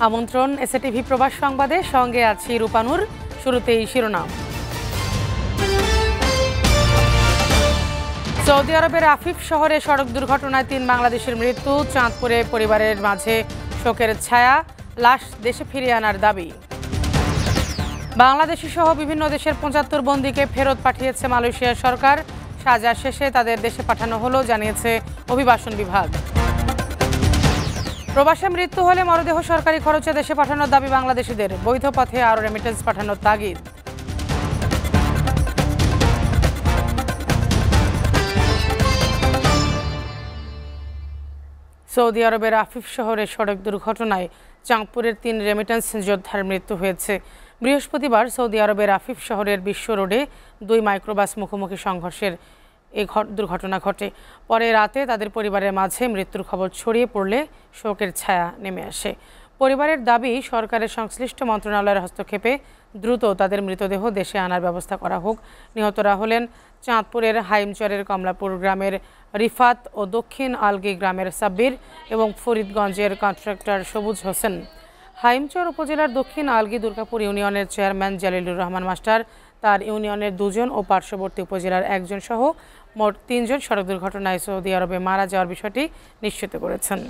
আমন্ত্রণ এসএটিভি প্রবাস সংবাদে, সঙ্গে আছি রূপানুর। শুরুতেই শিরোনাম। সৌদি আরবের আফিফ শহরে সড়ক দুর্ঘটনায় 3 বাংলাদেশের মৃত্যু। চাঁদপুরে পরিবারের মাঝে শোকের ছায়া, লাশ দেশে ফিরিয়ে আনার দাবি। বাংলাদেশি সহ বিভিন্ন দেশের 75 বন্দীকে ফেরত পাঠিয়েছে মালয়েশিয়া সরকার। সাজা শেষে তাদের দেশে পাঠানো হলো, জানিয়েছে অভিবাসন বিভাগ। প্রবাসে মৃত্যু হলে মরদেহ সরকারি খরচে দেশে পাঠানোর দাবি বাংলাদেশিদের। বৈধ পথে আরও রেমিটেন্স পাঠানোর তাগিদ। সৌদি আরবের আফিফ শহরে সড়ক দুর্ঘটনায় চাঁদপুরের 3 রেমিটেন্স যোদ্ধার মৃত্যু হয়েছে। বৃহস্পতিবার সৌদি আরবের আফিফ শহরের বিশ্ব রোডে 2 মাইক্রোবাস মুখোমুখি সংঘর্ষের এই দুর্ঘটনা ঘটে। পরে রাতে তাদের পরিবারের মাঝে মৃত্যুর খবর ছড়িয়ে পড়লে শোকের ছায়া নেমে আসে। পরিবারের দাবি, সরকারের সংশ্লিষ্ট মন্ত্রণালয়ের হস্তক্ষেপে দ্রুত তাদের মৃতদেহ দেশে আনার ব্যবস্থা করা হোক। নিহতরা হলেন চাঁদপুরের হাইমচরের কমলাপুর গ্রামের রিফাত ও দক্ষিণ আলগি গ্রামের সাব্বির এবং ফরিদগঞ্জের কন্ট্রাক্টর সবুজ হোসেন। হাইমচর উপজেলার দক্ষিণ আলগি দুর্গাপুর ইউনিয়নের চেয়ারম্যান জালিলুর রহমান মাস্টার, তার ইউনিয়নের 2 জন ও পার্শ্ববর্তী উপজেলার 1 জন সহ মোট 3 জন সড়ক দুর্ঘটনায় সৌদি আরবে মারা যাওয়ার বিষয়টি নিশ্চিত করেছেন।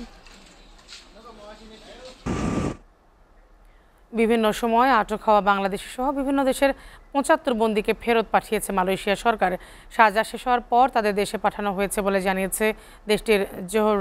বিভিন্ন সময় আটক হওয়া বাংলাদেশি সহ বিভিন্ন দেশের 75 বন্দীকে ফেরত পাঠিয়েছে মালয়েশিয়া সরকার। সাজা শেষ হওয়ার পর তাদের দেশে পাঠানো হয়েছে বলে জানিয়েছে দেশটির জোহর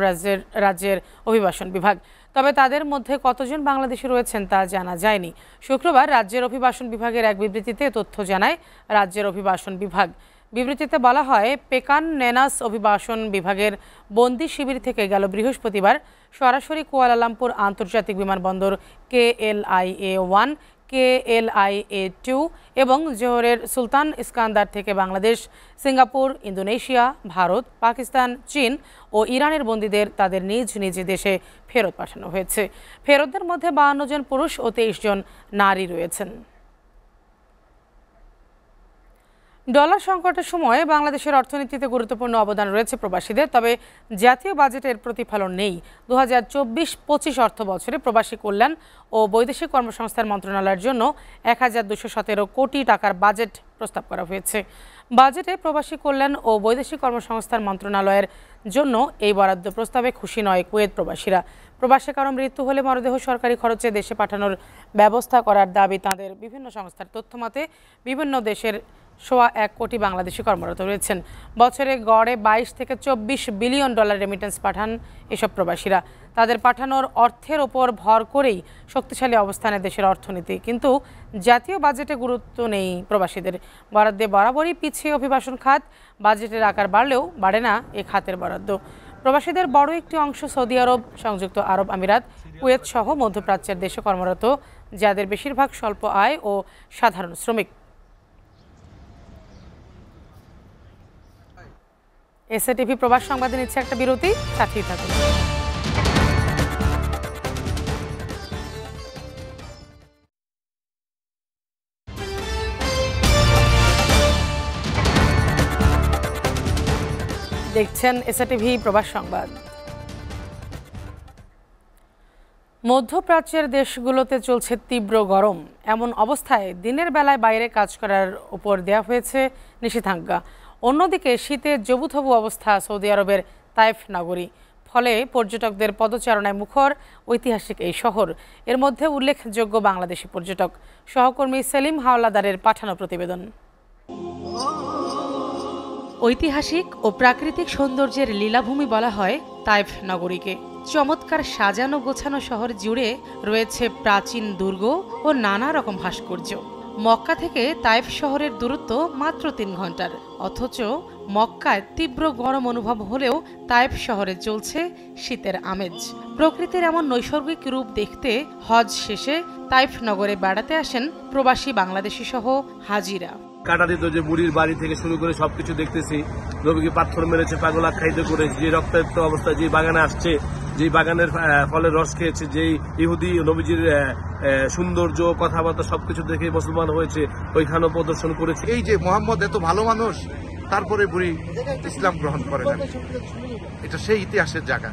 রাজ্যের অভিবাসন বিভাগ। তবে তাদের মধ্যে কতজন বাংলাদেশি রয়েছেন তা জানা যায়নি। শুক্রবার রাজ্যের অভিবাসন বিভাগের এক বিবৃতিতে তথ্য জানায় রাজ্যের অভিবাসন বিভাগ। বিবৃতিতে বলা হয়, পেকান নেনাস অভিবাসন বিভাগের বন্দি শিবির থেকে গেল বৃহস্পতিবার সরাসরি কুয়ালালামপুর আন্তর্জাতিক বিমানবন্দর KLIA-1, KLIA-2 এবং জোহরের সুলতান ইস্কান্দার থেকে বাংলাদেশ, সিঙ্গাপুর, ইন্দোনেশিয়া, ভারত, পাকিস্তান, চীন ও ইরানের বন্দীদের তাদের নিজ নিজ দেশে ফেরত পাঠানো হয়েছে। ফেরতদের মধ্যে 52 জন পুরুষ ও 23 জন নারী রয়েছেন। ডলার সংকটের সময়ে বাংলাদেশের অর্থনীতিতে গুরুত্বপূর্ণ অবদান রয়েছে প্রবাসীদের, তবে জাতীয় বাজেটের প্রতিফলন নেই। 2024-25 অর্থ বছরে প্রবাসী কল্যাণ ও বৈদেশিক কর্মসংস্থান মন্ত্রণালয়ের জন্য 1217 কোটি টাকার বাজেট প্রস্তাব করা হয়েছে। বাজেটে প্রবাসী কল্যাণ ও বৈদেশিক কর্মসংস্থান মন্ত্রণালয়ের জন্য এই বরাদ্দ প্রস্তাবে খুশি নয় কুয়েত প্রবাসীরা। প্রবাসে কারো মৃত্যু হলে মরদেহ সরকারি খরচে দেশে পাঠানোর ব্যবস্থা করার দাবি তাদের। বিভিন্ন সংস্থার তথ্য মতে বিভিন্ন দেশের 1.25 কোটি বাংলাদেশি কর্মরত রয়েছেন। বছরে গড়ে 22 থেকে 24 বিলিয়ন ডলার রেমিটেন্স পাঠান এসব প্রবাসীরা। তাদের পাঠানোর অর্থের ওপর ভর করেই শক্তিশালী অবস্থানে দেশের অর্থনীতি, কিন্তু জাতীয় বাজেটে গুরুত্ব নেই প্রবাসীদের। বরাদ্দে বরাবরই পিছিয়ে অভিবাসন খাত। বাজেটের আকার বাড়লেও বাড়ে না এ খাতের বরাদ্দ। প্রবাসীদের বড় একটি অংশ সৌদি আরব, সংযুক্ত আরব আমিরাত, কুয়েত সহ মধ্যপ্রাচ্যের দেশে কর্মরত, যাদের বেশিরভাগ স্বল্প আয় ও সাধারণ শ্রমিক। এসএটিভি প্রবাস সংবাদে নিচ্ছে একটা বিরতি, সাথেই থাকুন। দেখছেন এসএটিভি প্রবাস সংবাদ। মধ্যপ্রাচ্যের দেশগুলোতে চলছে তীব্র গরম। এমন অবস্থায় দিনের বেলায় বাইরে কাজ করার উপর দেয়া হয়েছে নিষেধাজ্ঞা। অন্যদিকে শীতে জবুথবু অবস্থা সৌদি আরবের তাইফ নগরী। ফলে পর্যটকদের পদচারণায় মুখর ঐতিহাসিক এই শহর। এর মধ্যে উল্লেখযোগ্য বাংলাদেশি পর্যটক। সহকর্মী সেলিম হাওলাদারের পাঠানো প্রতিবেদন। ঐতিহাসিক ও প্রাকৃতিক সৌন্দর্যের লীলাভূমি বলা হয় তাইফ নগরীকে। চমৎকার সাজানো গোছানো শহর জুড়ে রয়েছে প্রাচীন দুর্গ ও নানা রকম ভাস্কর্য। মক্কা থেকে তাইফ শহরের দূরত্ব মাত্র 3 ঘন্টার, অথচ মক্কায় তীব্র গরম অনুভব হলেও তাইফ শহরে চলছে শীতের আমেজ। প্রকৃতির এমন নৈসর্গিক রূপ দেখতে হজ শেষে তাইফ নগরে বেড়াতে আসেন প্রবাসী বাংলাদেশি সহ হাজিরা। কাটারিত যে বুড়ির বাড়ি থেকে শুরু করে সবকিছু দেখতেছি। নবীকে পাথর মেরেছে, পাগল আখ্যায়িত করে, যে রক্তাক্ত অবস্থায় যে বাগানে আসছে, যে বাগানের ফলের রস খেয়েছে, যেই ইহুদি নবীজির সৌন্দর্য, কথাবার্তা সবকিছু দেখে মুসলমান হয়েছে, ওইখানেও প্রদর্শন করেছে। এই যে মোহাম্মদ এত ভালো মানুষ, তারপরে বুড়ি ইসলাম গ্রহণ করে না, এটা সেই ইতিহাসের জায়গা।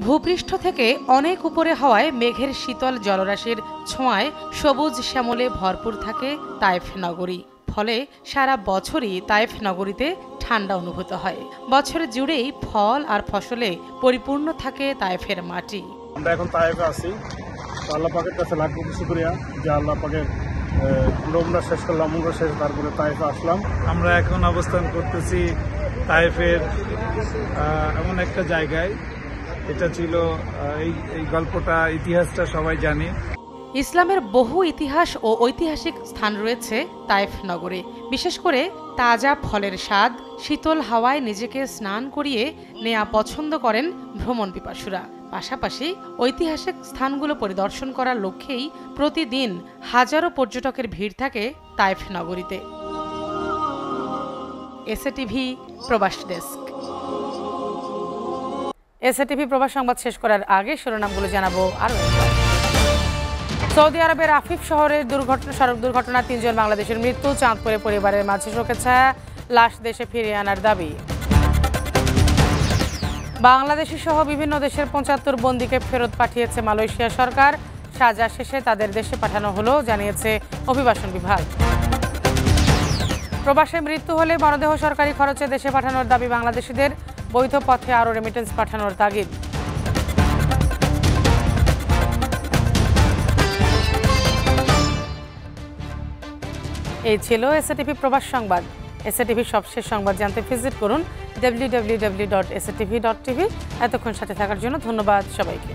ভূপৃষ্ঠ থেকে অনেক উপরে হওয়ায় মেঘের শীতল জলরাশির ছোঁয়ায় সবুজ শ্যামলে ভরপুর থাকে তায়েফ নগরী। ফলে সারা বছরই তায়েফ নগরীতে ঠান্ডা অনুভূত হয়। বছর জুড়েই ফল আর ফসলে পরিপূর্ণ থাকে তায়েফের মাটি। আমরা এখন তায়েফে আছি। আল্লাহ পাকের কাছে লাখ কোটি শুকরিয়া যে আল্লাহ পাকের আমরা শেষ করলাম, আমরা শেষ, তারপরে তায়েফে আসলাম। আমরা এখন অবস্থান করতেছি তায়েফের এমন একটা জায়গায়, এটা ছিল এই গল্পটা, ইতিহাসটা সবাই জানে। ইসলামের বহু ইতিহাস ও ঐতিহাসিক স্থান রয়েছে তায়েফ নগরে। বিশেষ করে তাজা ফলের স্বাদ, শীতল হাওয়ায় নিজেকে স্নান করিয়ে নেয়া পছন্দ করেন ভ্রমণ পিপাসুরা। পাশাপাশি ঐতিহাসিক স্থানগুলো পরিদর্শন করার লক্ষ্যেই প্রতিদিন হাজারো পর্যটকের ভিড় থাকে তায়েফ নগরীতে। এসএটিভি প্রবাস ডেস্ক। এসএটিভি প্রবাস সংবাদ শেষ করার আগে শিরোনামগুলো জানাবো আরও একবার। সৌদি আরবের আফিফ শহরের সড়ক দুর্ঘটনায় ৩ জন বাংলাদেশের মৃত্যু, চাঁদপুরে পরিবারের মাঝে শোকের ছায়া, লাশ দেশে ফিরিয়ে আনার দাবি। বাংলাদেশি সহ বিভিন্ন দেশের ৭৫ বন্দীকে ফেরত পাঠিয়েছে মালয়েশিয়া সরকার। সাজা শেষে তাদের দেশে পাঠানো হলো, জানিয়েছে অভিবাসন বিভাগ। প্রবাসে মৃত্যু হলে মরদেহ সরকারি খরচে দেশে পাঠানোর দাবি বাংলাদেশিদের, বৈধ পথে আরও রেমিটেন্স পাঠানোর তাগিদ। এই ছিল এসএটিভি প্রবাস সংবাদ। এসএটিভির সবশেষ সংবাদ জানতে ভিজিট করুন www.sctv.tv। এতক্ষণ সাথে থাকার জন্য ধন্যবাদ সবাইকে।